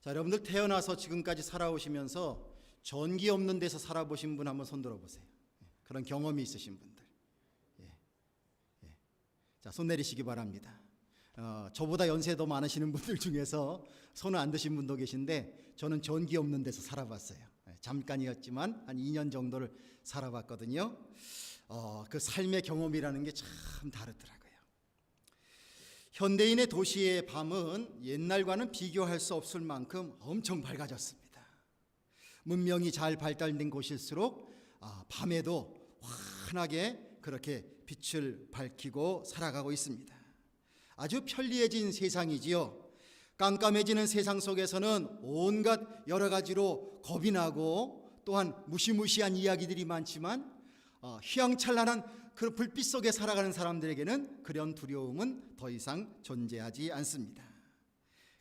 자, 여러분들 태어나서 지금까지 살아오시면서 전기 없는 데서 살아보신 분 한번 손 들어보세요. 그런 경험이 있으신 분들. 자, 손 내리시기 바랍니다. 저보다 연세 더 많으시는 분들 중에서 손을 안 드신 분도 계신데, 저는 전기 없는 데서 살아봤어요. 잠깐이었지만 한 2년 정도를 살아봤거든요. 그 삶의 경험이라는 게 참 다르더라고요. 현대인의 도시의 밤은 옛날과는 비교할 수 없을 만큼 엄청 밝아졌습니다. 문명이 잘 발달된 곳일수록 밤에도 환하게 그렇게 빛을 밝히고 살아가고 있습니다. 아주 편리해진 세상이지요. 깜깜해지는 세상 속에서는 온갖 여러 가지로 겁이 나고 또한 무시무시한 이야기들이 많지만, 휘황찬란한 그 불빛 속에 살아가는 사람들에게는 그런 두려움은 더 이상 존재하지 않습니다.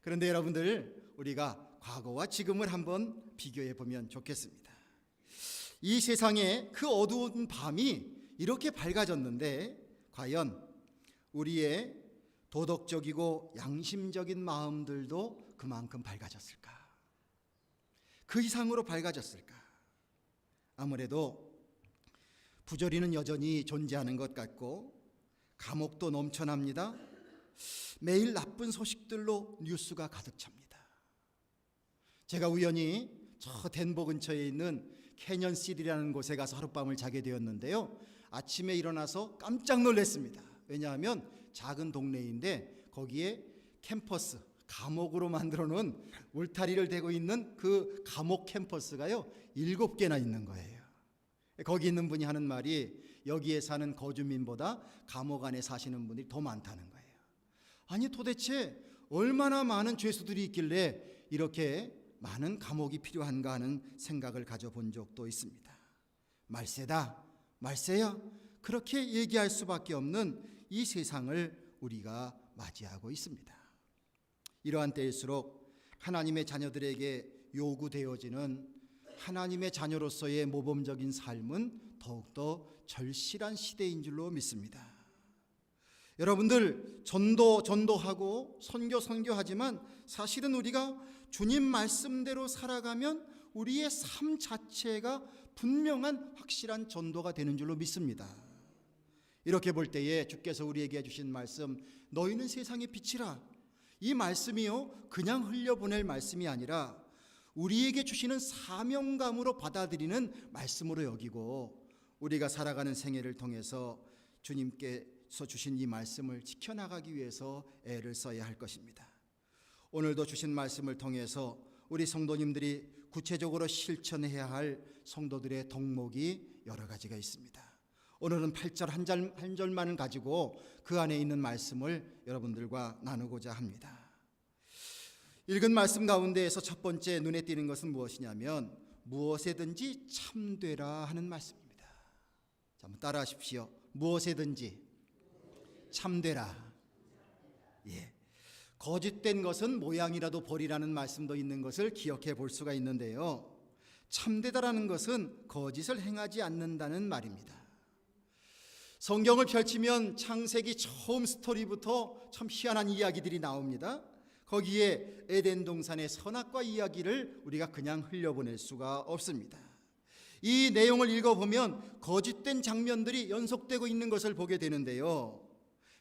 그런데 여러분들, 우리가 과거와 지금을 한번 비교해 보면 좋겠습니다. 이 세상에 그 어두운 밤이 이렇게 밝아졌는데, 과연 우리의 도덕적이고 양심적인 마음들도 그만큼 밝아졌을까? 그 이상으로 밝아졌을까? 아무래도 부조리는 여전히 존재하는 것 같고, 감옥도 넘쳐납니다. 매일 나쁜 소식들로 뉴스가 가득 찹니다. 제가 우연히 저 덴버 근처에 있는 캐년시티라는 곳에 가서 하룻밤을 자게 되었는데요, 아침에 일어나서 깜짝 놀랐습니다. 왜냐하면 작은 동네인데 거기에 캠퍼스, 감옥으로 만들어 놓은 울타리를 대고 있는 그 감옥 캠퍼스가요 7개나 있는 거예요. 거기 있는 분이 하는 말이, 여기에 사는 거주민보다 감옥 안에 사시는 분들이 더 많다는 거예요. 아니, 도대체 얼마나 많은 죄수들이 있길래 이렇게 많은 감옥이 필요한가 하는 생각을 가져본 적도 있습니다. 말세다, 말세야, 그렇게 얘기할 수밖에 없는 이 세상을 우리가 맞이하고 있습니다. 이러한 때일수록 하나님의 자녀들에게 요구되어지는 하나님의 자녀로서의 모범적인 삶은 더욱더 절실한 시대인 줄로 믿습니다. 여러분들, 전도하고 선교하지만 사실은 우리가 주님 말씀대로 살아가면 우리의 삶 자체가 분명한 확실한 전도가 되는 줄로 믿습니다. 이렇게 볼 때에 주께서 우리에게 해주신 말씀, 너희는 세상의 빛이라, 이 말씀이요 그냥 흘려보낼 말씀이 아니라 우리에게 주시는 사명감으로 받아들이는 말씀으로 여기고, 우리가 살아가는 생애를 통해서 주님께서 주신 이 말씀을 지켜나가기 위해서 애를 써야 할 것입니다. 오늘도 주신 말씀을 통해서 우리 성도님들이 구체적으로 실천해야 할 성도들의 덕목이 여러 가지가 있습니다. 오늘은 8절 한 절만을 가지고 그 안에 있는 말씀을 여러분들과 나누고자 합니다. 읽은 말씀 가운데에서 첫 번째 눈에 띄는 것은 무엇이냐면, 무엇에든지 참되라 하는 말씀입니다. 자, 한번 따라 하십시오. 무엇에든지 참되라. 예. 거짓된 것은 모양이라도 버리라는 말씀도 있는 것을 기억해 볼 수가 있는데요, 참되다라는 것은 거짓을 행하지 않는다는 말입니다. 성경을 펼치면 창세기 처음 스토리부터 참 희한한 이야기들이 나옵니다. 거기에 에덴 동산의 선악과 이야기를 우리가 그냥 흘려보낼 수가 없습니다. 이 내용을 읽어보면 거짓된 장면들이 연속되고 있는 것을 보게 되는데요,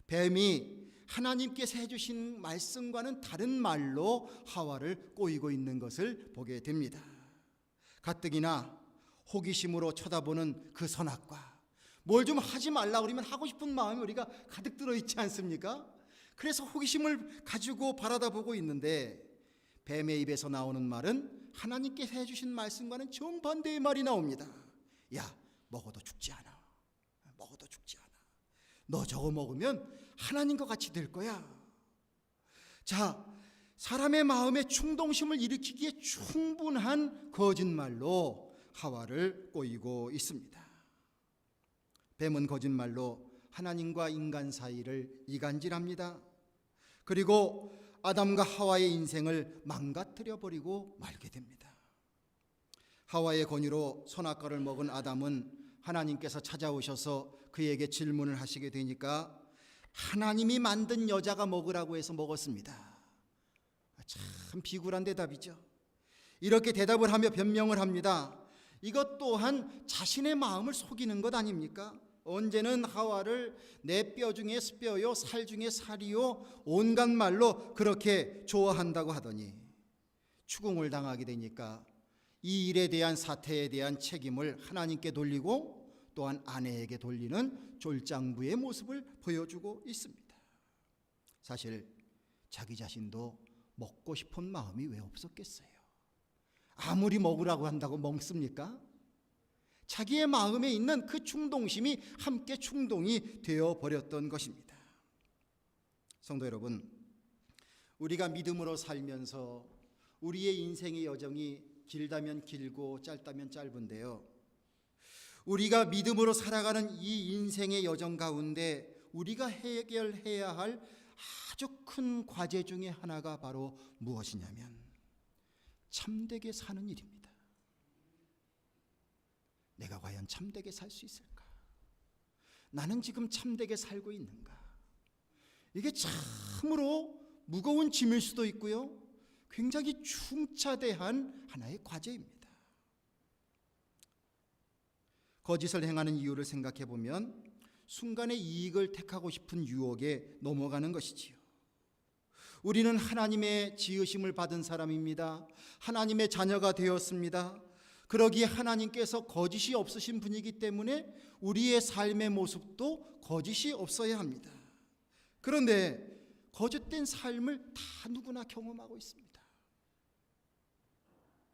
뱀이 하나님께서 해주신 말씀과는 다른 말로 하와를 꼬이고 있는 것을 보게 됩니다. 가뜩이나 호기심으로 쳐다보는 그 선악과, 뭘 좀 하지 말라 그러면 하고 싶은 마음이 우리가 가득 들어있지 않습니까? 그래서 호기심을 가지고 바라다 보고 있는데, 뱀의 입에서 나오는 말은 하나님께서 해주신 말씀과는 정반대의 말이 나옵니다. 야, 먹어도 죽지 않아. 먹어도 죽지 않아. 너 저거 먹으면 하나님과 같이 될 거야. 자, 사람의 마음에 충동심을 일으키기에 충분한 거짓말로 하와를 꼬이고 있습니다. 뱀은 거짓말로 하나님과 인간 사이를 이간질합니다. 그리고 아담과 하와의 인생을 망가뜨려 버리고 말게 됩니다. 하와의 권유로 선악과를 먹은 아담은 하나님께서 찾아오셔서 그에게 질문을 하시게 되니까 하나님이 만든 여자가 먹으라고 해서 먹었습니다. 참 참 비굴한 대답이죠. 이렇게 대답을 하며 변명을 합니다. 이것 또한 자신의 마음을 속이는 것 아닙니까? 언제는 하와를 내 뼈 중에 뼈요 살 중에 살이요 온갖 말로 그렇게 좋아한다고 하더니 추궁을 당하게 되니까 이 일에 대한 사태에 대한 책임을 하나님께 돌리고 또한 아내에게 돌리는 쫄장부의 모습을 보여주고 있습니다. 사실 자기 자신도 먹고 싶은 마음이 왜 없었겠어요? 아무리 먹으라고 한다고 먹습니까? 자기의 마음에 있는 그 충동심이 함께 충동이 되어버렸던 것입니다. 성도 여러분, 우리가 믿음으로 살면서 우리의 인생의 여정이 길다면 길고 짧다면 짧은데요, 우리가 믿음으로 살아가는 이 인생의 여정 가운데 우리가 해결해야 할 아주 큰 과제 중에 하나가 바로 무엇이냐면 참되게 사는 일입니다. 내가 과연 참되게 살 수 있을까? 나는 지금 참되게 살고 있는가? 이게 참으로 무거운 짐일 수도 있고요, 굉장히 중차대한 하나의 과제입니다. 거짓을 행하는 이유를 생각해 보면 순간의 이익을 택하고 싶은 유혹에 넘어가는 것이지요. 우리는 하나님의 지으심을 받은 사람입니다. 하나님의 자녀가 되었습니다. 그러기에 하나님께서 거짓이 없으신 분이기 때문에 우리의 삶의 모습도 거짓이 없어야 합니다. 그런데 거짓된 삶을 다 누구나 경험하고 있습니다.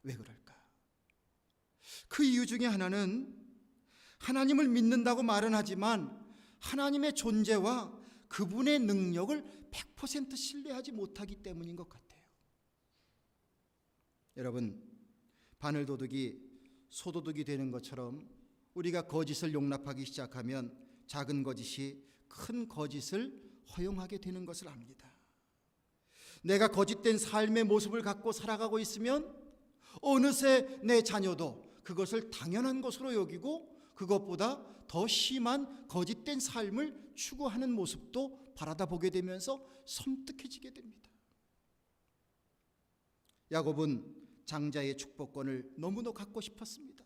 왜 그럴까? 그 이유 중에 하나는 하나님을 믿는다고 말은 하지만 하나님의 존재와 그분의 능력을 100% 신뢰하지 못하기 때문인 것 같아요. 여러분, 바늘도둑이 소도둑이 되는 것처럼 우리가 거짓을 용납하기 시작하면 작은 거짓이 큰 거짓을 허용하게 되는 것을 압니다. 내가 거짓된 삶의 모습을 갖고 살아가고 있으면 어느새 내 자녀도 그것을 당연한 것으로 여기고 그것보다 더 심한 거짓된 삶을 추구하는 모습도 바라다 보게 되면서 섬뜩해지게 됩니다. 야곱은 장자의 축복권을 너무나 갖고 싶었습니다.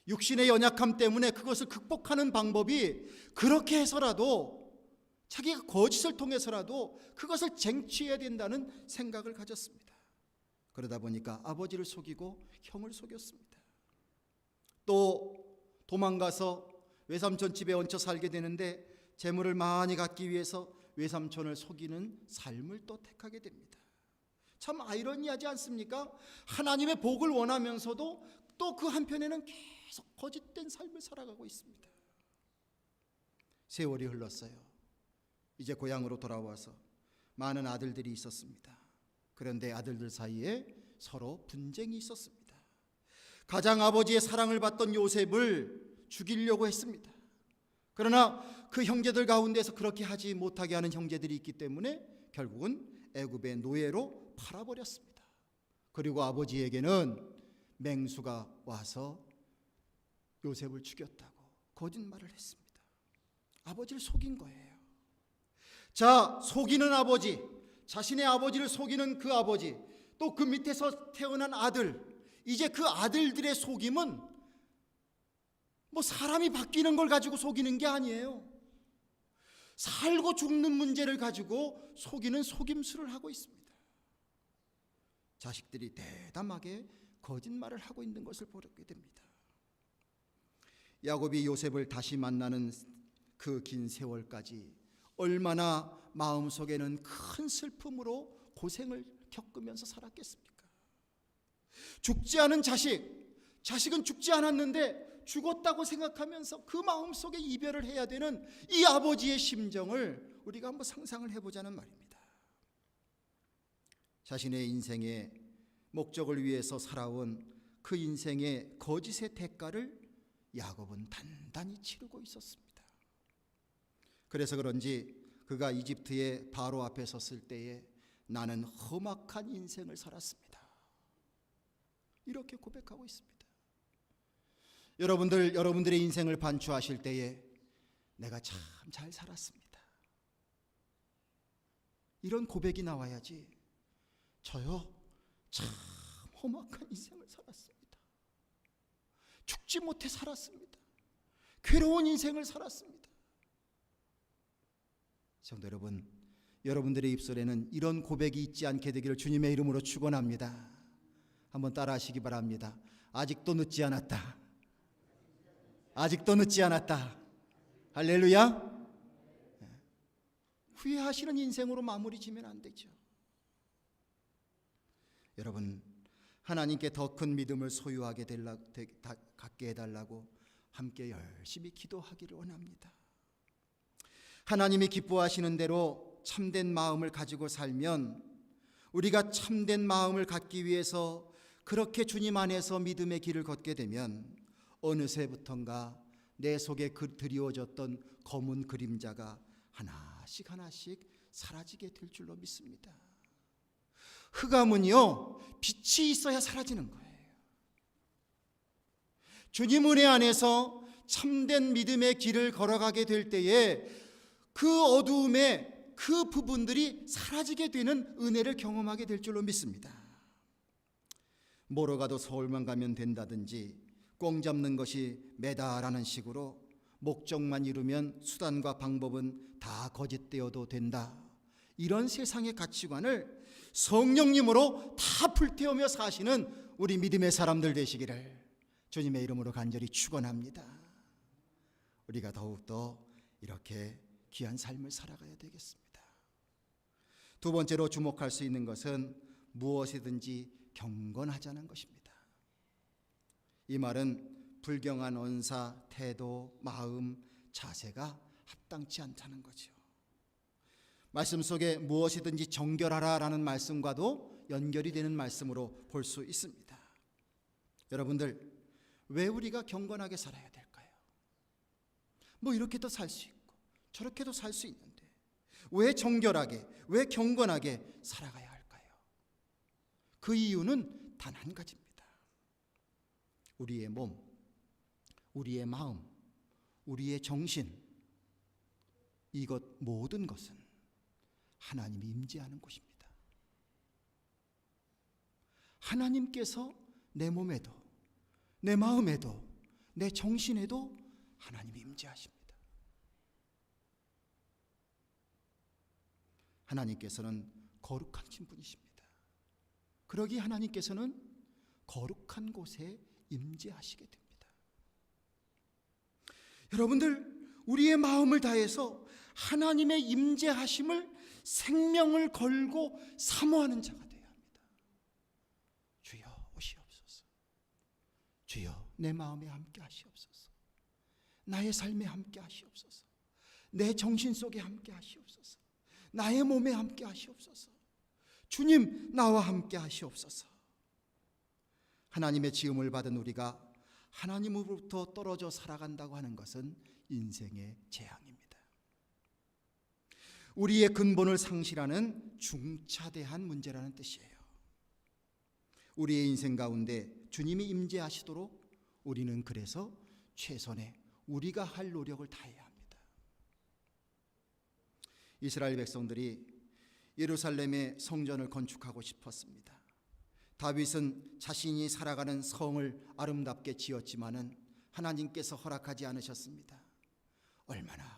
육신의 연약함 때문에 그것을 극복하는 방법이 그렇게 해서라도 자기가 거짓을 통해서라도 그것을 쟁취해야 된다는 생각을 가졌습니다. 그러다 보니까 아버지를 속이고 형을 속였습니다. 또 도망가서 외삼촌 집에 얹혀 살게 되는데 재물을 많이 갖기 위해서 외삼촌을 속이는 삶을 또 택하게 됩니다. 참 아이러니하지 않습니까? 하나님의 복을 원하면서도 또 그 한편에는 계속 거짓된 삶을 살아가고 있습니다. 세월이 흘렀어요. 이제 고향으로 돌아와서 많은 아들들이 있었습니다. 그런데 아들들 사이에 서로 분쟁이 있었습니다. 가장 아버지의 사랑을 받던 요셉을 죽이려고 했습니다. 그러나 그 형제들 가운데서 그렇게 하지 못하게 하는 형제들이 있기 때문에 결국은 애굽의 노예로 팔아버렸습니다. 그리고 아버지에게는 맹수가 와서 요셉을 죽였다고 거짓말을 했습니다. 아버지를 속인 거예요. 자, 속이는 아버지, 자신의 아버지를 속이는 그 아버지, 또 그 밑에서 태어난 아들, 이제 그 아들들의 속임은 뭐 사람이 바뀌는 걸 가지고 속이는 게 아니에요. 살고 죽는 문제를 가지고 속이는 속임수를 하고 있습니다. 자식들이 대담하게 거짓말을 하고 있는 것을 보게 됩니다. 야곱이 요셉을 다시 만나는 그 긴 세월까지 얼마나 마음속에는 큰 슬픔으로 고생을 겪으면서 살았겠습니까? 죽지 않은 자식은 죽지 않았는데 죽었다고 생각하면서 그 마음속에 이별을 해야 되는 이 아버지의 심정을 우리가 한번 상상을 해보자는 말입니다. 자신의 인생의 목적을 위해서 살아온 그 인생의 거짓의 대가를 야곱은 단단히 치르고 있었습니다. 그래서 그런지 그가 이집트의 바로 앞에 섰을 때에 나는 험악한 인생을 살았습니다. 이렇게 고백하고 있습니다. 여러분들의 인생을 반추하실 때에 내가 참 잘 살았습니다. 이런 고백이 나와야지 저요 참 험악한 인생을 살았습니다. 죽지 못해 살았습니다. 괴로운 인생을 살았습니다. 성도 여러분, 여러분들의 입술에는 이런 고백이 있지 않게 되기를 주님의 이름으로 축원합니다. 한번 따라 하시기 바랍니다. 아직도 늦지 않았다. 아직도 늦지 않았다. 할렐루야. 후회하시는 인생으로 마무리 지면 안 되죠. 여러분, 하나님께 더 큰 믿음을 소유하게 갖게 해달라고 함께 열심히 기도하기를 원합니다. 하나님이 기뻐하시는 대로 참된 마음을 가지고 살면, 우리가 참된 마음을 갖기 위해서 그렇게 주님 안에서 믿음의 길을 걷게 되면 어느새부턴가 내 속에 드리워졌던 검은 그림자가 하나씩 하나씩 사라지게 될 줄로 믿습니다. 흑암은요, 빛이 있어야 사라지는 거예요. 주님 은혜 안에서 참된 믿음의 길을 걸어가게 될 때에 그 어두움의 그 부분들이 사라지게 되는 은혜를 경험하게 될 줄로 믿습니다. 뭐로 가도 서울만 가면 된다든지, 꽁 잡는 것이 매다라는 식으로 목적만 이루면 수단과 방법은 다 거짓되어도 된다, 이런 세상의 가치관을 성령님으로 다 불태우며 사시는 우리 믿음의 사람들 되시기를 주님의 이름으로 간절히 축원합니다. 우리가 더욱더 이렇게 귀한 삶을 살아가야 되겠습니다. 두 번째로 주목할 수 있는 것은 무엇이든지 경건하자는 것입니다. 이 말은 불경한 언사, 태도, 마음, 자세가 합당치 않다는 거죠. 말씀 속에 무엇이든지 정결하라라는 말씀과도 연결이 되는 말씀으로 볼 수 있습니다. 여러분들, 왜 우리가 경건하게 살아야 될까요? 뭐 이렇게도 살 수 있고 저렇게도 살 수 있는데 왜 정결하게, 왜 경건하게 살아가야 할까요? 그 이유는 단 한 가지입니다. 우리의 몸, 우리의 마음, 우리의 정신, 이것 모든 것은 하나님이 임재하는 곳입니다. 하나님께서 내 몸에도, 내 마음에도, 내 정신에도 하나님이 임재하십니다. 하나님께서는 거룩하신 분이십니다. 그러기 하나님께서는 거룩한 곳에 임재하시게 됩니다. 여러분들, 우리의 마음을 다해서 하나님의 임재하심을 생명을 걸고 사모하는 자가 되어야 합니다. 주여 오시옵소서. 주여 내 마음에 함께 하시옵소서. 나의 삶에 함께 하시옵소서. 내 정신 속에 함께 하시옵소서. 나의 몸에 함께 하시옵소서. 주님, 나와 함께 하시옵소서. 하나님의 지음을 받은 우리가 하나님으로부터 떨어져 살아간다고 하는 것은 인생의 재앙입니다. 우리의 근본을 상실하는 중차대한 문제라는 뜻이에요. 우리의 인생 가운데 주님이 임재하시도록 우리는 그래서 최선의 우리가 할 노력을 다해야 합니다. 이스라엘 백성들이 예루살렘의 성전을 건축하고 싶었습니다. 다윗은 자신이 살아가는 성을 아름답게 지었지만은 하나님께서 허락하지 않으셨습니다.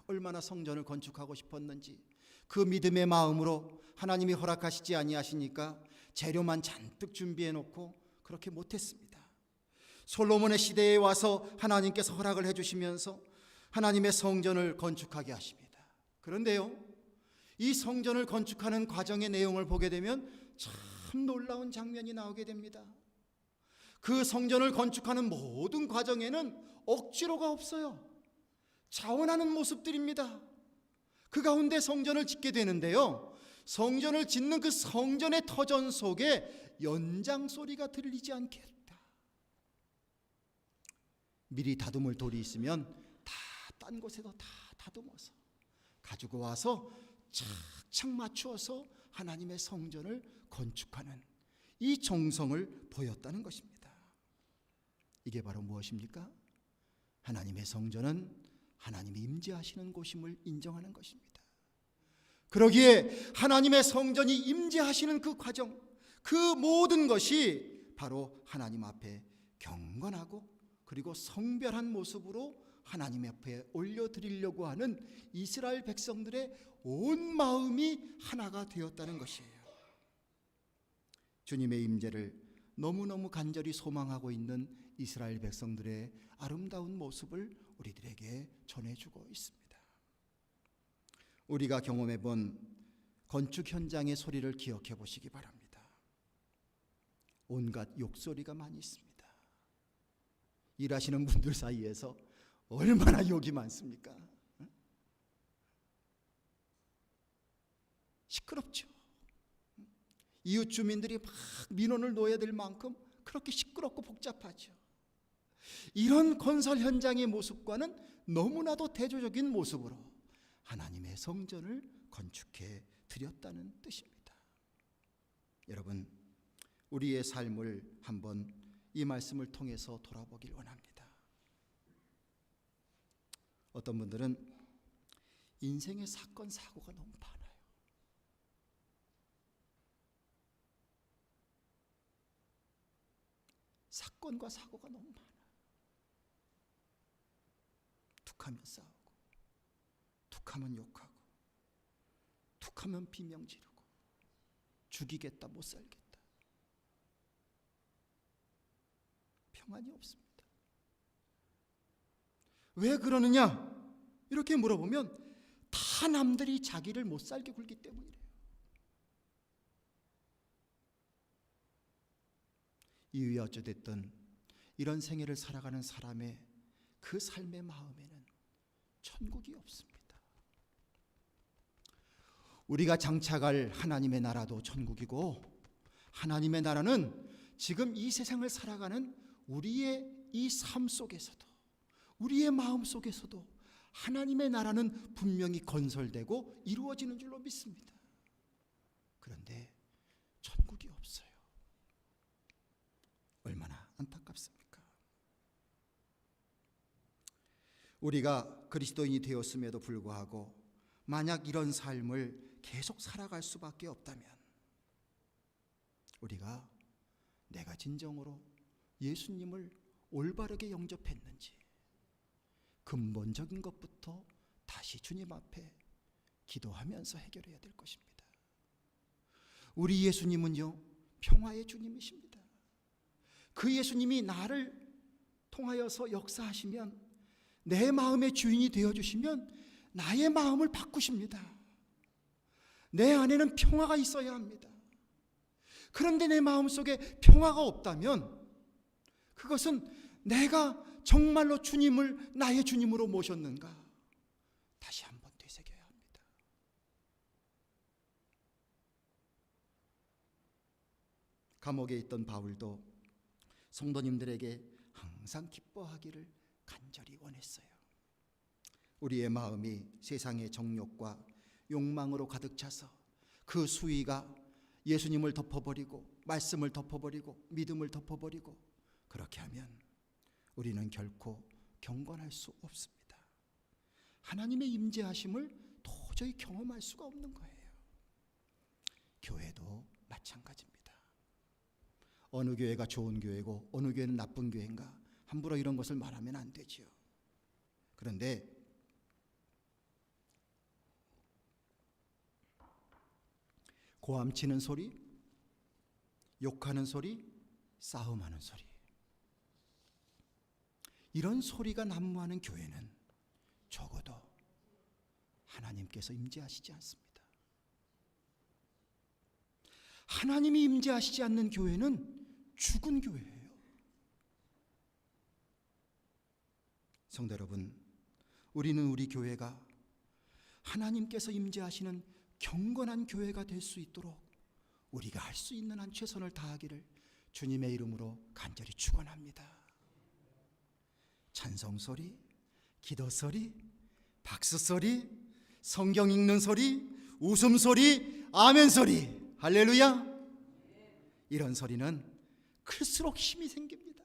얼마나 성전을 건축하고 싶었는지 그 믿음의 마음으로 하나님이 허락하시지 아니하시니까 재료만 잔뜩 준비해 놓고 그렇게 못했습니다. 솔로몬의 시대에 와서 하나님께서 허락을 해주시면서 하나님의 성전을 건축하게 하십니다. 그런데요, 이 성전을 건축하는 과정의 내용을 보게 되면 참 놀라운 장면이 나오게 됩니다. 그 성전을 건축하는 모든 과정에는 억지로가 없어요. 자원하는 모습들입니다. 그 가운데 성전을 짓게 되는데요, 성전을 짓는 그 성전의 터전 속에 연장 소리가 들리지 않겠다. 미리 다듬을 돌이 있으면 다 딴 곳에도 다 다듬어서 가지고 와서 착착 맞추어서 하나님의 성전을 건축하는 이 정성을 보였다는 것입니다. 이게 바로 무엇입니까? 하나님의 성전은 하나님이 임재하시는 곳임을 인정하는 것입니다. 그러기에 하나님의 성전이 임재하시는 그 과정, 그 모든 것이 바로 하나님 앞에 경건하고 그리고 성별한 모습으로 하나님 앞에 올려드리려고 하는 이스라엘 백성들의 온 마음이 하나가 되었다는 것이에요. 주님의 임재를 너무너무 간절히 소망하고 있는 이스라엘 백성들의 아름다운 모습을 우리들에게 전해주고 있습니다. 우리가 경험해본 건축 현장의 소리를 기억해 보시기 바랍니다. 온갖 욕소리가 많이 있습니다. 일하시는 분들 사이에서 얼마나 욕이 많습니까? 시끄럽죠. 이웃 주민들이 막 민원을 놓아야 될 만큼 그렇게 시끄럽고 복잡하죠. 이런 건설 현장의 모습과는 너무나도 대조적인 모습으로 하나님의 성전을 건축해 드렸다는 뜻입니다. 여러분, 우리의 삶을 한번 이 말씀을 통해서 돌아보길 원합니다. 어떤 분들은 인생의 사건 사고가 너무 많아요. 사건과 사고가 너무 많아요. 툭하면 싸우고, 툭하면 욕하고, 툭하면 비명 지르고, 죽이겠다 못 살겠다. 평안이 없습니다. 왜 그러느냐? 이렇게 물어보면 다 남들이 자기를 못 살게 굴기 때문이래요. 이유야 어찌됐든 이런 생애를 살아가는 사람의 그 삶의 마음에는 천국이 없습니다. 우리가 장차갈 하나님의 나라도 천국이고, 하나님의 나라는 지금 이 세상을 살아가는 우리의 이 삶 속에서도, 우리의 마음 속에서도 하나님의 나라는 분명히 건설되고 이루어지는 줄로 믿습니다. 그런데 천국이 없어요. 얼마나 안타깝습니까? 우리가 그리스도인이 되었음에도 불구하고 만약 이런 삶을 계속 살아갈 수밖에 없다면, 우리가 내가 진정으로 예수님을 올바르게 영접했는지 근본적인 것부터 다시 주님 앞에 기도하면서 해결해야 될 것입니다. 우리 예수님은요, 평화의 주님이십니다. 그 예수님이 나를 통하여서 역사하시면, 내 마음의 주인이 되어주시면 나의 마음을 바꾸십니다. 내 안에는 평화가 있어야 합니다. 그런데 내 마음속에 평화가 없다면 그것은 내가 정말로 주님을 나의 주님으로 모셨는가 다시 한번 되새겨야 합니다. 감옥에 있던 바울도 성도님들에게 항상 기뻐하기를 간절히 원했어요. 우리의 마음이 세상의 정욕과 욕망으로 가득 차서 그 수위가 예수님을 덮어버리고, 말씀을 덮어버리고, 믿음을 덮어버리고, 그렇게 하면 우리는 결코 경건할 수 없습니다. 하나님의 임재하심을 도저히 경험할 수가 없는 거예요. 교회도 마찬가지입니다. 어느 교회가 좋은 교회고 어느 교회는 나쁜 교회인가, 함부로 이런 것을 말하면 안 되지요. 그런데 고함치는 소리, 욕하는 소리, 싸움하는 소리, 이런 소리가 난무하는 교회는 적어도 하나님께서 임재하시지 않습니다. 하나님이 임재하시지 않는 교회는 죽은 교회예요. 성도 여러분, 우리는 우리 교회가 하나님께서 임재하시는 경건한 교회가 될 수 있도록 우리가 할 수 있는 한 최선을 다하기를 주님의 이름으로 간절히 축원합니다. 찬송 소리, 기도 소리, 박수 소리, 성경 읽는 소리, 웃음 소리, 아멘 소리, 할렐루야. 이런 소리는 클수록 힘이 생깁니다.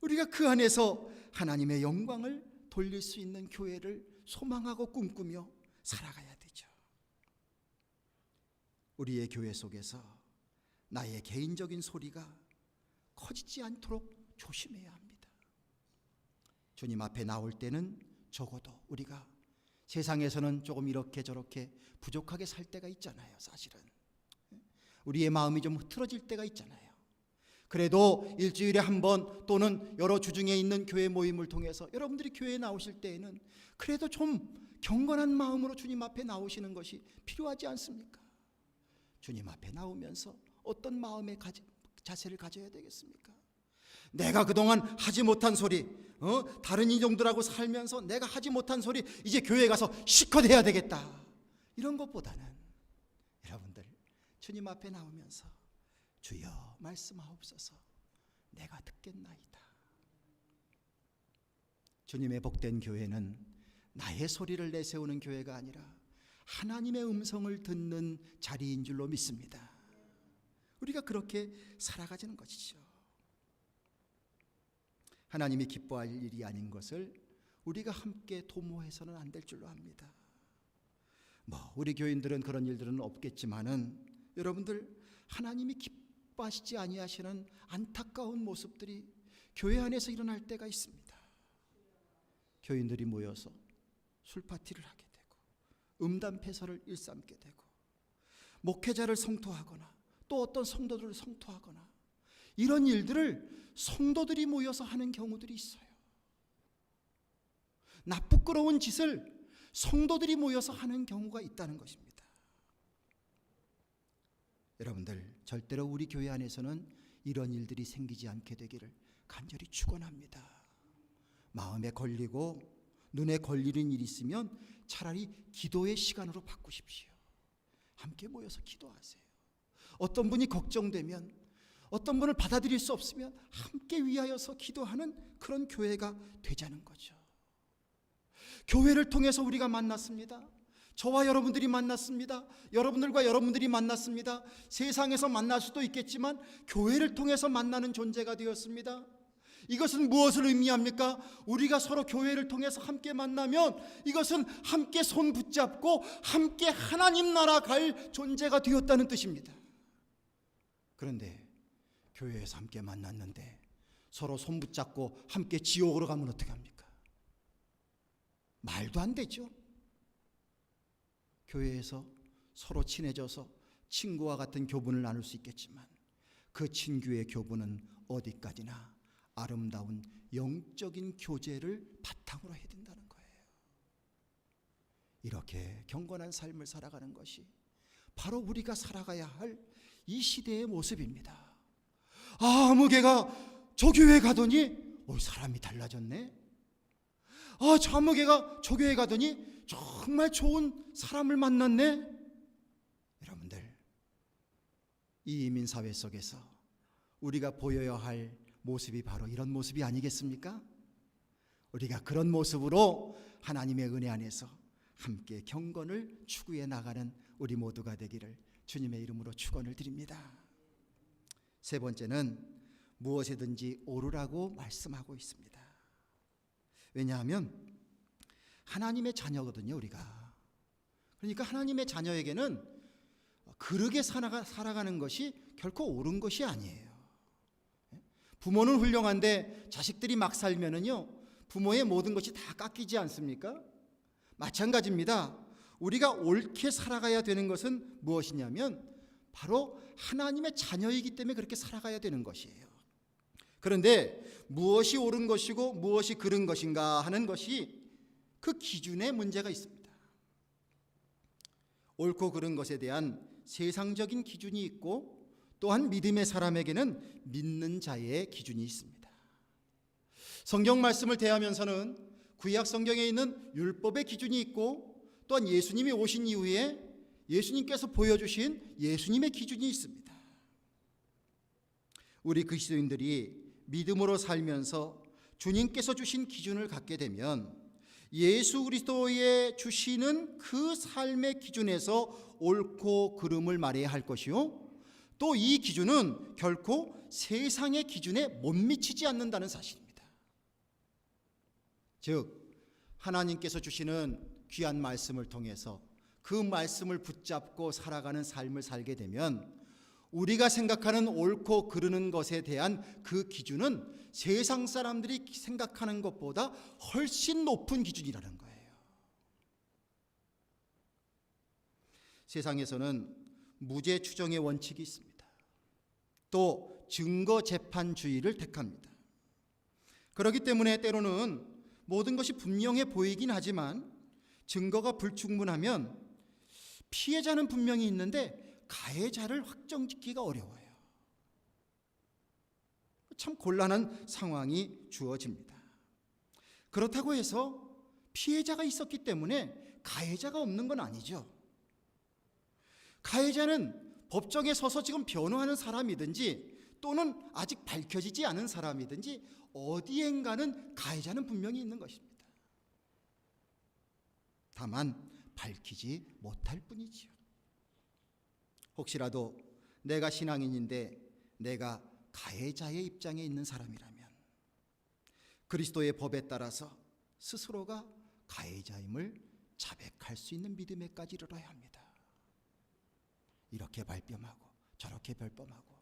우리가 그 안에서 하나님의 영광을 돌릴 수 있는 교회를 소망하고 꿈꾸며 살아가야 되죠. 우리의 교회 속에서 나의 개인적인 소리가 커지지 않도록 조심해야 합니다. 주님 앞에 나올 때는 적어도 우리가 세상에서는 조금 이렇게 저렇게 부족하게 살 때가 있잖아요. 사실은 우리의 마음이 좀 흐트러질 때가 있잖아요. 그래도 일주일에 한 번 또는 여러 주중에 있는 교회 모임을 통해서 여러분들이 교회에 나오실 때에는 그래도 좀 경건한 마음으로 주님 앞에 나오시는 것이 필요하지 않습니까? 주님 앞에 나오면서 어떤 마음의 자세를 가져야 되겠습니까? 내가 그동안 하지 못한 소리, 다른 인종들하고 살면서 내가 하지 못한 소리 이제 교회에 가서 실컷 해야 되겠다, 이런 것보다는 여러분들 주님 앞에 나오면서 주여 말씀하옵소서, 내가 듣겠나이다. 주님의 복된 교회는 나의 소리를 내세우는 교회가 아니라 하나님의 음성을 듣는 자리인 줄로 믿습니다. 우리가 그렇게 살아가자는 것이죠. 하나님이 기뻐할 일이 아닌 것을 우리가 함께 도모해서는 안 될 줄로 압니다. 우리 교인들은 그런 일들은 없겠지만은 여러분들, 하나님이 기뻐하시지 아니하시는 안타까운 모습들이 교회 안에서 일어날 때가 있습니다. 교인들이 모여서 술 파티를 하게 되고 음담패설을 일삼게 되고 목회자를 성토하거나 또 어떤 성도들을 성토하거나, 이런 일들을 성도들이 모여서 하는 경우들이 있어요. 나쁘끄러운 짓을 성도들이 모여서 하는 경우가 있다는 것입니다. 여러분들, 절대로 우리 교회 안에서는 이런 일들이 생기지 않게 되기를 간절히 축원합니다. 마음에 걸리고 눈에 걸리는 일이 있으면 차라리 기도의 시간으로 바꾸십시오. 함께 모여서 기도하세요. 어떤 분이 걱정되면, 어떤 분을 받아들일 수 없으면 함께 위하여서 기도하는 그런 교회가 되자는 거죠. 교회를 통해서 우리가 만났습니다. 저와 여러분들이 만났습니다. 여러분들과 여러분들이 만났습니다. 세상에서 만날 수도 있겠지만 교회를 통해서 만나는 존재가 되었습니다. 이것은 무엇을 의미합니까? 우리가 서로 교회를 통해서 함께 만나면 이것은 함께 손 붙잡고 함께 하나님 나라 갈 존재가 되었다는 뜻입니다. 그런데 교회에서 함께 만났는데 서로 손 붙잡고 함께 지옥으로 가면 어떡합니까? 말도 안 되죠. 교회에서 서로 친해져서 친구와 같은 교분을 나눌 수 있겠지만 그 친구의 교분은 어디까지나 아름다운 영적인 교제를 바탕으로 해야 된다는 거예요. 이렇게 경건한 삶을 살아가는 것이 바로 우리가 살아가야 할 이 시대의 모습입니다. 아무개가 저 교회 가더니 사람이 달라졌네. 저 아무개가 저 교회 가더니 정말 좋은 사람을 만났네. 여러분들, 이 이민사회 속에서 우리가 보여야 할 모습이 바로 이런 모습이 아니겠습니까? 우리가 그런 모습으로 하나님의 은혜 안에서 함께 경건을 추구해 나가는 우리 모두가 되기를 주님의 이름으로 축원을 드립니다. 세 번째는 무엇이든지 오르라고 말씀하고 있습니다. 왜냐하면 하나님의 자녀거든요, 우리가. 그러니까 하나님의 자녀에게는 그르게 살아가는 것이 결코 옳은 것이 아니에요. 부모는 훌륭한데 자식들이 막 살면은요, 부모의 모든 것이 다 깎이지 않습니까? 마찬가지입니다. 우리가 옳게 살아가야 되는 것은 무엇이냐면 바로 하나님의 자녀이기 때문에 그렇게 살아가야 되는 것이에요. 그런데 무엇이 옳은 것이고 무엇이 그른 것인가 하는 것이 그 기준에 문제가 있습니다. 옳고 그른 것에 대한 세상적인 기준이 있고 또한 믿음의 사람에게는 믿는 자의 기준이 있습니다. 성경 말씀을 대하면서는 구약 성경에 있는 율법의 기준이 있고 또한 예수님이 오신 이후에 예수님께서 보여주신 예수님의 기준이 있습니다. 우리 그리스도인들이 믿음으로 살면서 주님께서 주신 기준을 갖게 되면 예수 그리스도의 주시는 그 삶의 기준에서 옳고 그름을 말해야 할 것이요, 또 이 기준은 결코 세상의 기준에 못 미치지 않는다는 사실입니다. 즉 하나님께서 주시는 귀한 말씀을 통해서 그 말씀을 붙잡고 살아가는 삶을 살게 되면 우리가 생각하는 옳고 그르는 것에 대한 그 기준은 세상 사람들이 생각하는 것보다 훨씬 높은 기준이라는 거예요. 세상에서는 무죄 추정의 원칙이 있습니다. 또 증거 재판주의를 택합니다. 그렇기 때문에 때로는 모든 것이 분명해 보이긴 하지만 증거가 불충분하면 피해자는 분명히 있는데 가해자를 확정짓기가 어려워요. 참 곤란한 상황이 주어집니다. 그렇다고 해서 피해자가 있었기 때문에 가해자가 없는 건 아니죠. 가해자는 법정에 서서 지금 변호하는 사람이든지 또는 아직 밝혀지지 않은 사람이든지 어디엔가는 가해자는 분명히 있는 것입니다. 다만 밝히지 못할 뿐이지요. 혹시라도 내가 신앙인인데 내가 가해자의 입장에 있는 사람이라면 그리스도의 법에 따라서 스스로가 가해자임을 자백할 수 있는 믿음에까지 이르러야 합니다. 이렇게 발뺌하고 저렇게 별범하고,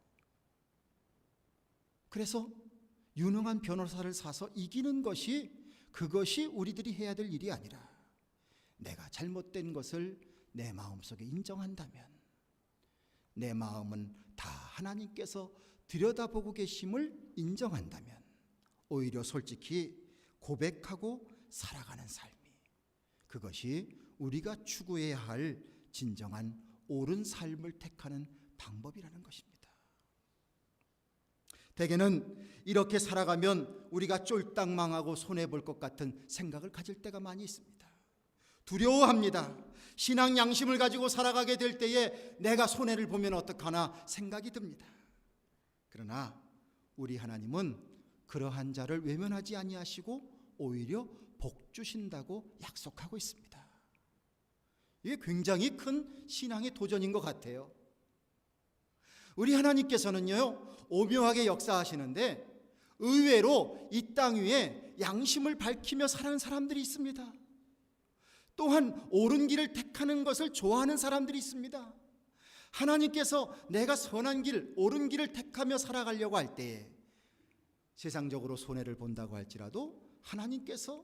그래서 유능한 변호사를 사서 이기는 것이, 그것이 우리들이 해야 될 일이 아니라 내가 잘못된 것을 내 마음속에 인정한다면 내 마음은 다 하나님께서 들여다보고 계심을 인정한다면 오히려 솔직히 고백하고 살아가는 삶이, 그것이 우리가 추구해야 할 진정한 옳은 삶을 택하는 방법이라는 것입니다. 대개는 이렇게 살아가면 우리가 쫄딱 망하고 손해볼 것 같은 생각을 가질 때가 많이 있습니다. 두려워합니다. 신앙 양심을 가지고 살아가게 될 때에 내가 손해를 보면 어떡하나 생각이 듭니다. 그러나 우리 하나님은 그러한 자를 외면하지 아니하시고 오히려 복 주신다고 약속하고 있습니다. 이게 굉장히 큰 신앙의 도전인 것 같아요. 우리 하나님께서는요, 오묘하게 역사하시는데 의외로 이 땅 위에 양심을 밝히며 살아가는 사람들이 있습니다. 또한 옳은 길을 택하는 것을 좋아하는 사람들이 있습니다. 하나님께서 내가 선한 길, 옳은 길을 택하며 살아가려고 할 때에 세상적으로 손해를 본다고 할지라도 하나님께서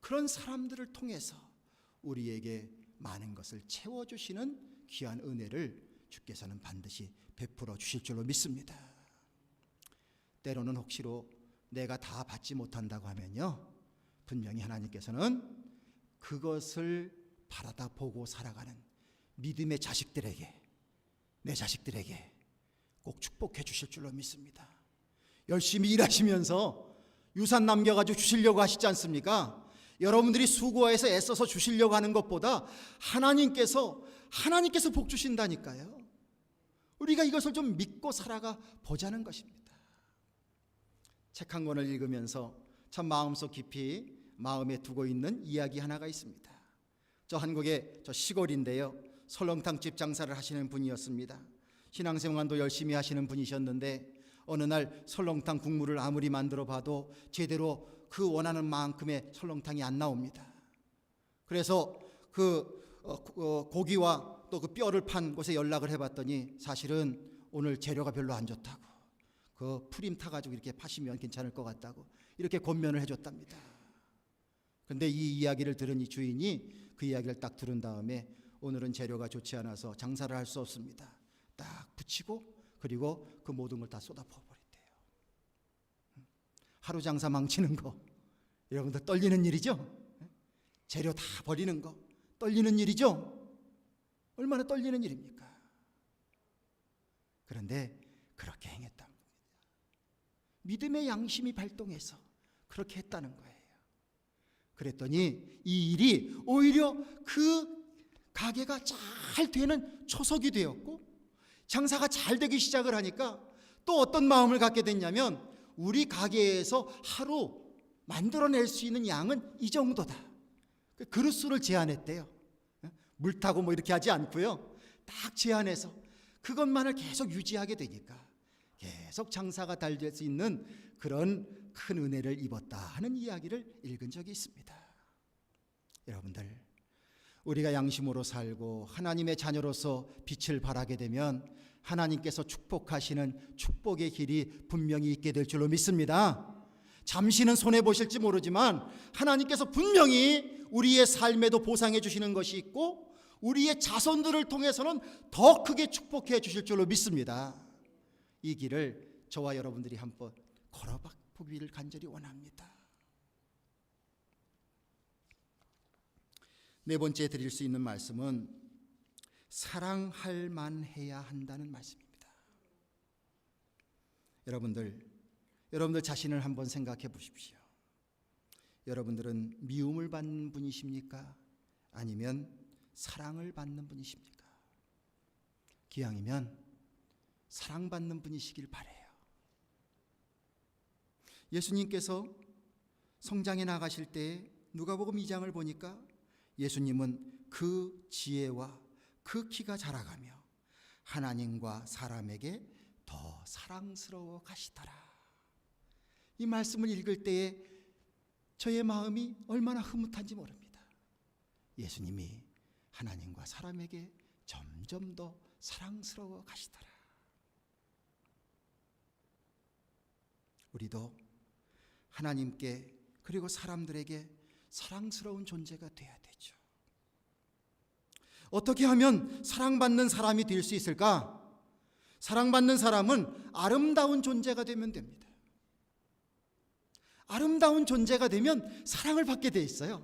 그런 사람들을 통해서 우리에게 많은 것을 채워주시는 귀한 은혜를 주께서는 반드시 베풀어 주실 줄로 믿습니다. 때로는 혹시로 내가 다 받지 못한다고 하면요, 분명히 하나님께서는 그것을 바라다 보고 살아가는 믿음의 자식들에게, 내 자식들에게 꼭 축복해 주실 줄로 믿습니다. 열심히 일하시면서 유산 남겨가지고 주시려고 하시지 않습니까? 여러분들이 수고해서 애써서 주시려고 하는 것보다 하나님께서 복 주신다니까요. 우리가 이것을 좀 믿고 살아가 보자는 것입니다. 책 한 권을 읽으면서 참 마음속 깊이 마음에 두고 있는 이야기 하나가 있습니다. 저 한국의 시골인데요, 설렁탕 집 장사를 하시는 분이었습니다. 신앙생활도 열심히 하시는 분이셨는데 어느 날 설렁탕 국물을 아무리 만들어 봐도 제대로 그 원하는 만큼의 설렁탕이 안 나옵니다. 그래서 그 고기와 또 그 뼈를 판 곳에 연락을 해봤더니 사실은 오늘 재료가 별로 안 좋다고, 그 프림 타가지고 이렇게 파시면 괜찮을 것 같다고 이렇게 권면을 해줬답니다. 근데 이 이야기를 들은 이 주인이 그 이야기를 딱 들은 다음에 오늘은 재료가 좋지 않아서 장사를 할 수 없습니다. 딱 붙이고 그리고 그 모든 걸 다 쏟아부어버린대요. 하루 장사 망치는 거 여러분들 떨리는 일이죠? 재료 다 버리는 거 떨리는 일이죠? 얼마나 떨리는 일입니까? 그런데 그렇게 행했답니다. 믿음의 양심이 발동해서 그렇게 했다는 거예요. 그랬더니 이 일이 오히려 그 가게가 잘 되는 초석이 되었고 장사가 잘 되기 시작을 하니까 또 어떤 마음을 갖게 됐냐면 우리 가게에서 하루 만들어낼 수 있는 양은 이 정도다. 그 그릇수를 제한했대요. 물 타고 뭐 이렇게 하지 않고요. 딱 제한해서 그것만을 계속 유지하게 되니까 계속 장사가 잘 될 수 있는 그런 큰 은혜를 입었다 하는 이야기를 읽은 적이 있습니다. 여러분들, 우리가 양심으로 살고 하나님의 자녀로서 빛을 발하게 되면 하나님께서 축복하시는 축복의 길이 분명히 있게 될 줄로 믿습니다. 잠시는 손해보실지 모르지만 하나님께서 분명히 우리의 삶에도 보상해 주시는 것이 있고 우리의 자손들을 통해서는 더 크게 축복해 주실 줄로 믿습니다. 이 길을 저와 여러분들이 한번 걸어보기를 간절히 원합니다. 네 번째 드릴 수 있는 말씀은 사랑할 만해야 한다는 말씀입니다. 여러분들 자신을 한번 생각해 보십시오. 여러분들은 미움을 받는 분이십니까? 아니면 사랑을 받는 분이십니까? 기왕이면 사랑받는 분이시길 바라요. 예수님께서 성장에 나가실 때 누가복음 2장을 보니까 예수님은 그 지혜와 그 키가 자라가며 하나님과 사람에게 더 사랑스러워 가시더라. 이 말씀을 읽을 때에 저의 마음이 얼마나 흐뭇한지 모릅니다. 예수님이 하나님과 사람에게 점점 더 사랑스러워 가시더라. 우리도 하나님께 그리고 사람들에게 사랑스러운 존재가 되어야 되죠. 어떻게 하면 사랑받는 사람이 될 수 있을까? 사랑받는 사람은 아름다운 존재가 되면 됩니다. 아름다운 존재가 되면 사랑을 받게 돼 있어요.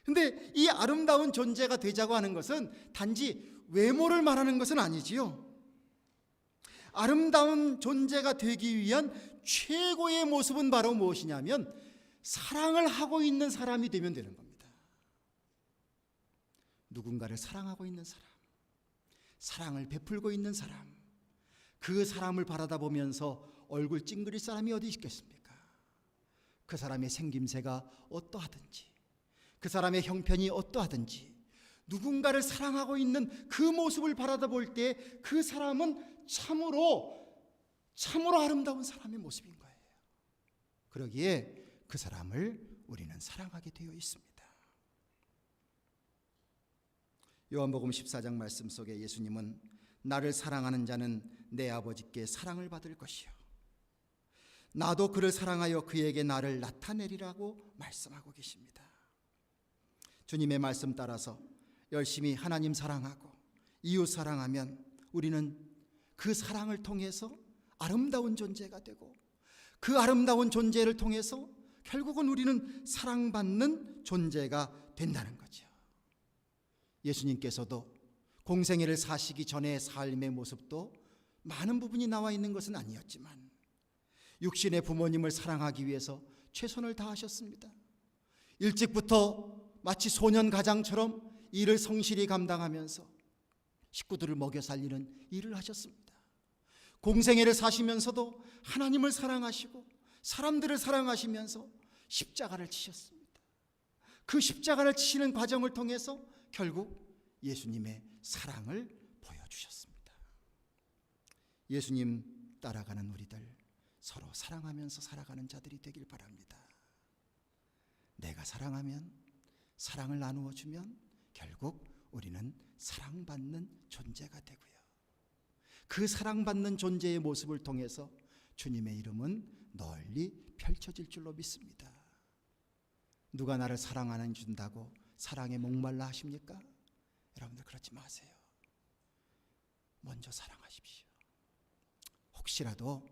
근데 이 아름다운 존재가 되자고 하는 것은 단지 외모를 말하는 것은 아니지요. 아름다운 존재가 되기 위한 최고의 모습은 바로 무엇이냐면 사랑을 하고 있는 사람이 되면 되는 겁니다. 누군가를 사랑하고 있는 사람, 사랑을 베풀고 있는 사람, 그 사람을 바라다 보면서 얼굴 찡그릴 사람이 어디 있겠습니까? 그 사람의 생김새가 어떠하든지, 그 사람의 형편이 어떠하든지, 누군가를 사랑하고 있는 그 모습을 바라다 볼 때 그 사람은 참으로 아름다운 사람의 모습인 거예요. 그러기에 그 사람을 우리는 사랑하게 되어 있습니다. 요한복음 14장 말씀 속에 예수님은 나를 사랑하는 자는 내 아버지께 사랑을 받을 것이요 나도 그를 사랑하여 그에게 나를 나타내리라고 말씀하고 계십니다. 주님의 말씀 따라서 열심히 하나님 사랑하고 이웃 사랑하면 우리는 그 사랑을 통해서 아름다운 존재가 되고 그 아름다운 존재를 통해서 결국은 우리는 사랑받는 존재가 된다는 거죠. 예수님께서도 공생애를 사시기 전의 삶의 모습도 많은 부분이 나와 있는 것은 아니었지만 육신의 부모님을 사랑하기 위해서 최선을 다하셨습니다. 일찍부터 마치 소년 가장처럼 일을 성실히 감당하면서 식구들을 먹여 살리는 일을 하셨습니다. 공생애를 사시면서도 하나님을 사랑하시고 사람들을 사랑하시면서 십자가를 치셨습니다. 그 십자가를 치시는 과정을 통해서 결국 예수님의 사랑을 보여주셨습니다. 예수님 따라가는 우리들 서로 사랑하면서 살아가는 자들이 되길 바랍니다. 내가 사랑하면, 사랑을 나누어 주면 결국 우리는 사랑받는 존재가 되고요. 그 사랑받는 존재의 모습을 통해서 주님의 이름은 널리 펼쳐질 줄로 믿습니다. 누가 나를 사랑하는 준다고 사랑에 목말라 하십니까? 여러분들 그러지 마세요. 먼저 사랑하십시오. 혹시라도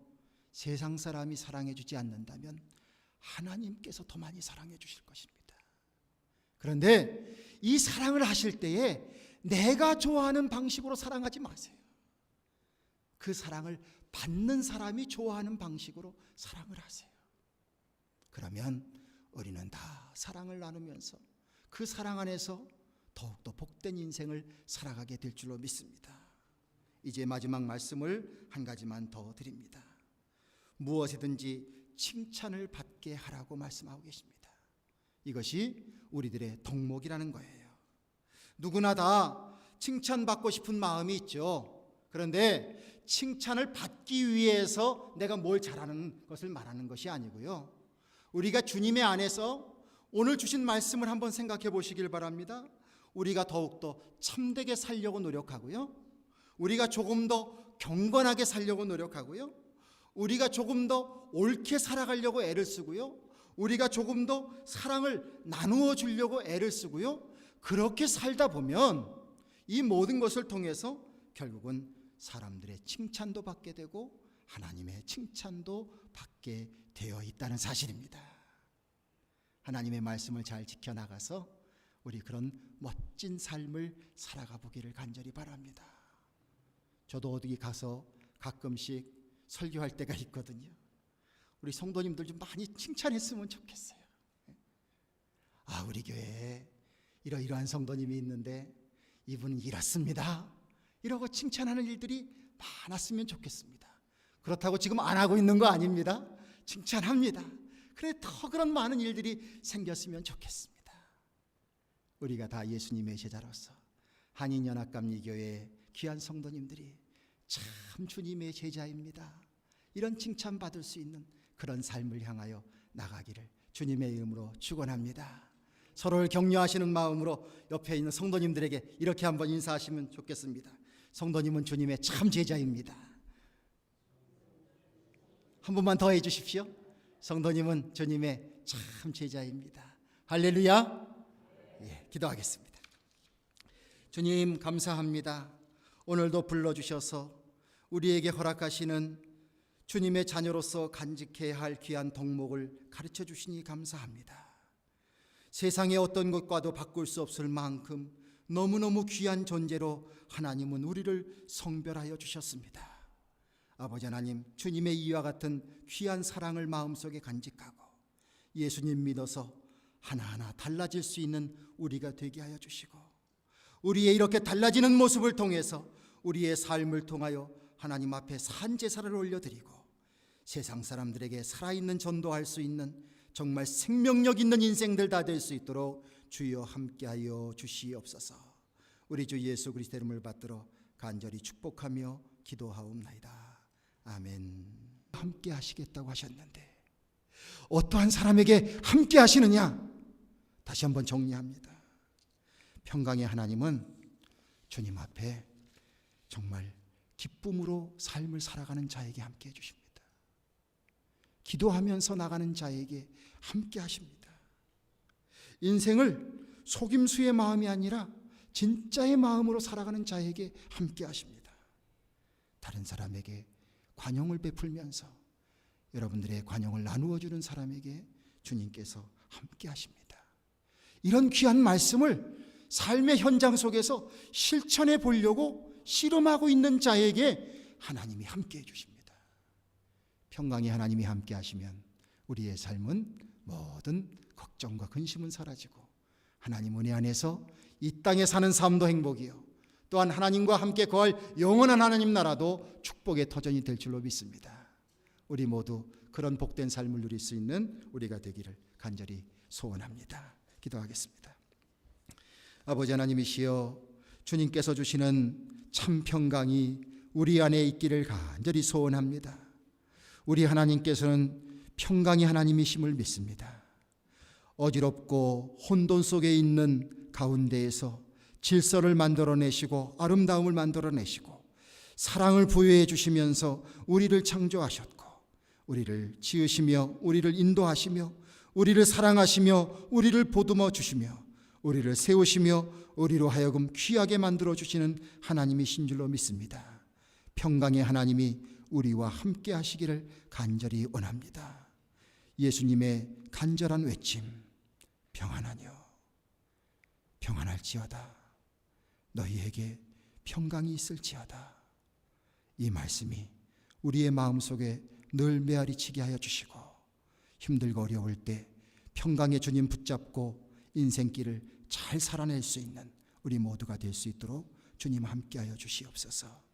세상 사람이 사랑해 주지 않는다면 하나님께서 더 많이 사랑해 주실 것입니다. 그런데 이 사랑을 하실 때에 내가 좋아하는 방식으로 사랑하지 마세요. 그 사랑을 받는 사람이 좋아하는 방식으로 사랑을 하세요. 그러면 우리는 다 사랑을 나누면서 그 사랑 안에서 더욱더 복된 인생을 살아가게 될 줄로 믿습니다. 이제 마지막 말씀을 한 가지만 더 드립니다. 무엇이든지 칭찬을 받게 하라고 말씀하고 계십니다. 이것이 우리들의 덕목이라는 거예요. 누구나 다 칭찬받고 싶은 마음이 있죠. 그런데 칭찬을 받기 위해서 내가 뭘 잘하는 것을 말하는 것이 아니고요. 우리가 주님의 안에서 오늘 주신 말씀을 한번 생각해 보시길 바랍니다. 우리가 더욱더 참되게 살려고 노력하고요. 우리가 조금 더 경건하게 살려고 노력하고요. 우리가 조금 더 옳게 살아가려고 애를 쓰고요. 우리가 조금 더 사랑을 나누어 주려고 애를 쓰고요. 그렇게 살다 보면 이 모든 것을 통해서 결국은 사람들의 칭찬도 받게 되고 하나님의 칭찬도 받게 되어 있다는 사실입니다. 하나님의 말씀을 잘 지켜나가서 우리 그런 멋진 삶을 살아가 보기를 간절히 바랍니다. 저도 어디 가서 가끔씩 설교할 때가 있거든요. 우리 성도님들 좀 많이 칭찬했으면 좋겠어요. 우리 교회에 이러이러한 성도님이 있는데 이분은 이렇습니다, 이러고 칭찬하는 일들이 많았으면 좋겠습니다. 그렇다고 지금 안 하고 있는 거 아닙니다. 칭찬합니다. 그래 더 그런 많은 일들이 생겼으면 좋겠습니다. 우리가 다 예수님의 제자로서 한인연합감리교회 귀한 성도님들이 참 주님의 제자입니다, 이런 칭찬받을 수 있는 그런 삶을 향하여 나가기를 주님의 이름으로 축원합니다. 서로를 격려하시는 마음으로 옆에 있는 성도님들에게 이렇게 한번 인사하시면 좋겠습니다. 성도님은 주님의 참 제자입니다. 한 번만 더 해주십시오. 성도님은 주님의 참 제자입니다. 할렐루야. 기도하겠습니다. 주님 감사합니다. 오늘도 불러주셔서 우리에게 허락하시는 주님의 자녀로서 간직해야 할 귀한 덕목을 가르쳐 주시니 감사합니다. 세상의 어떤 것과도 바꿀 수 없을 만큼 너무너무 귀한 존재로 하나님은 우리를 성별하여 주셨습니다. 아버지 하나님, 주님의 이와 같은 귀한 사랑을 마음속에 간직하고 예수님 믿어서 하나하나 달라질 수 있는 우리가 되게 하여 주시고, 우리의 이렇게 달라지는 모습을 통해서 우리의 삶을 통하여 하나님 앞에 산제사를 올려드리고 세상 사람들에게 살아있는 전도할 수 있는 정말 생명력 있는 인생들 다 될 수 있도록 주여 함께하여 주시옵소서. 우리 주 예수 그리스도의 이름을 받들어 간절히 축복하며 기도하옵나이다. 아멘. 함께 하시겠다고 하셨는데 어떠한 사람에게 함께 하시느냐? 다시 한번 정리합니다. 평강의 하나님은 주님 앞에 정말 기쁨으로 삶을 살아가는 자에게 함께 해주십니다. 기도하면서 나가는 자에게 함께 하십니다. 인생을 속임수의 마음이 아니라 진짜의 마음으로 살아가는 자에게 함께 하십니다. 다른 사람에게 관용을 베풀면서 여러분들의 관용을 나누어 주는 사람에게 주님께서 함께 하십니다. 이런 귀한 말씀을 삶의 현장 속에서 실천해 보려고 씨름하고 있는 자에게 하나님이 함께 해 주십니다. 평강의 하나님이 함께 하시면 우리의 삶은 모든 걱정과 근심은 사라지고 하나님 은혜 안에서 이 땅에 사는 삶도 행복이요 또한 하나님과 함께 거할 영원한 하나님 나라도 축복의 터전이 될 줄로 믿습니다. 우리 모두 그런 복된 삶을 누릴 수 있는 우리가 되기를 간절히 소원합니다. 기도하겠습니다. 아버지 하나님이시여, 주님께서 주시는 참 평강이 우리 안에 있기를 간절히 소원합니다. 우리 하나님께서는 평강의 하나님이심을 믿습니다. 어지럽고 혼돈 속에 있는 가운데에서 질서를 만들어내시고 아름다움을 만들어내시고 사랑을 부여해 주시면서 우리를 창조하셨고 우리를 지으시며 우리를 인도하시며 우리를 사랑하시며 우리를 보듬어 주시며 우리를 세우시며 우리로 하여금 귀하게 만들어 주시는 하나님이신 줄로 믿습니다. 평강의 하나님이 우리와 함께 하시기를 간절히 원합니다. 예수님의 간절한 외침, 평안하뇨 평안할지어다, 너희에게 평강이 있을지어다. 이 말씀이 우리의 마음속에 늘 메아리치게 하여 주시고 힘들고 어려울 때 평강의 주님 붙잡고 인생길을 잘 살아낼 수 있는 우리 모두가 될 수 있도록 주님 함께하여 주시옵소서.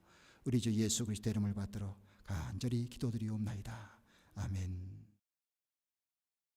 우리 주 예수 그리스도의 이름을 받들어 간절히 기도드리옵나이다. 아멘.